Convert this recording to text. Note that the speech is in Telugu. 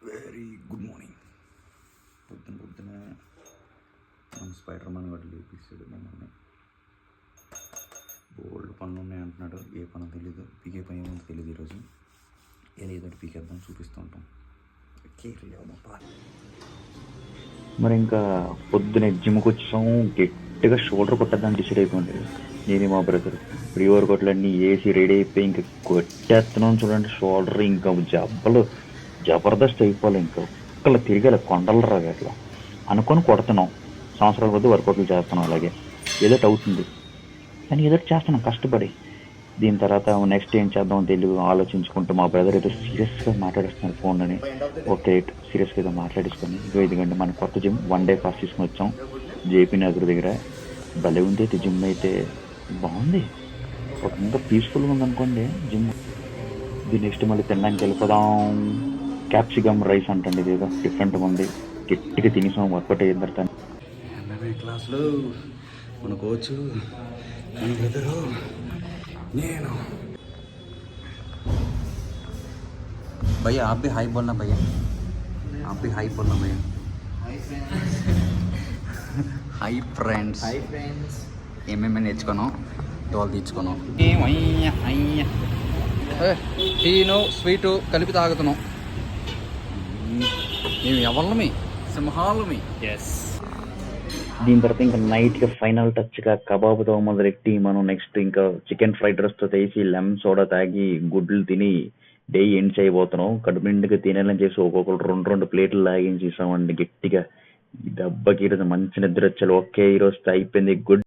Very good morning. పొద్దున మన స్పైడర్ మ్యాన్ వాడు లేపిస్తాడు మమ్మల్ని. బోల్డ్ పనులు ఉన్నాయి అంటున్నాడు. ఏ పని తెలీదు, పీకే పని ఏమో తెలియదు. ఈరోజు ఏదో పీకేద్దాం చూపిస్తూ ఉంటాం. మరి ఇంకా పొద్దున జిమ్కి వచ్చాం. గట్టిగా షోల్డర్ కొట్టద్దాన్ని డిసైడ్ అయిపోయింది నేను మా బ్రదర్. ప్రీ వర్కౌట్లన్నీ వేసి రెడీ అయిపోయి ఇంకా కొట్టేస్తున్నాం. చూడండి షోల్డర్ ఇంకా జబర్దస్త్ అయిపోవాలి. ఇంకా ఒక్కళ్ళు తిరిగాలి కొండలు రాగా అట్లా అనుకొని కొడుతున్నాం. సంవత్సరాల కొద్ది వర్కౌట్లు చేస్తున్నాం. అలాగే ఏదో అవుతుంది కానీ ఏదో చేస్తున్నాం కష్టపడి. దీని తర్వాత నెక్స్ట్ ఏం చేద్దాం తెలియదు ఆలోచించుకుంటూ మా బ్రదర్ ఏదో సీరియస్గా మాట్లాడిస్తున్నారు ఫోన్లోని. ఓకే సీరియస్గా ఏదో మాట్లాడేసుకొని ఇదిగండి మన కొత్త జిమ్ 1 డే పాస్ తీసుకుని వచ్చాం జేపీ నగర్ దగ్గర. భలే ఉంది అయితే జిమ్ అయితే బాగుంది. ఒక ఇంకా పీస్ఫుల్గా ఉంది అనుకోండి జిమ్. ఇది నెక్స్ట్ మళ్ళీ తినడానికి వెళ్ళిపోదాం. క్యాప్సికమ్ రైస్ అంటండి, ఇది ఏదో డిఫరెంట్గా ఉంది. గట్టిగా తినేసాం వర్కౌట్ అయిన తర్వాత. MMA క్లాస్లో మన కోచ్ మన బ్రదరు నేను. भैया आप भी हाई बोलना भैया, आप भी हाई बोलना भैया. हाई फ्रेंड्स ఏమేమి నేర్చుకున్నాం డోల్ తీర్చుకున్నాం. టీను స్వీటు కలిపి తాగుతున్నాం. మేము ఎవరిమి సింహాలమి. ఎస్. దీని తర్వాత ఇంకా నైట్గా ఫైనల్ టచ్గా కబాబ్తో మొదలెట్టి మనం నెక్స్ట్ ఇంకా చికెన్ ఫ్రైడ్ రైస్తో తీసి లెమన్ సోడా తాగి గుడ్లు తిని డే ఎండ్ చేయబోతున్నాం. కడుపు నిండుగా తినేయాలని చేసి ఒక్కొక్కరు 2 ప్లేట్లు లాగించేసామండి గట్టిగా. ఈ దెబ్బకి ఈరోజు మంచి నిద్ర వచ్చారు. ఓకే ఈరోజు అయిపోయింది. గుడ్.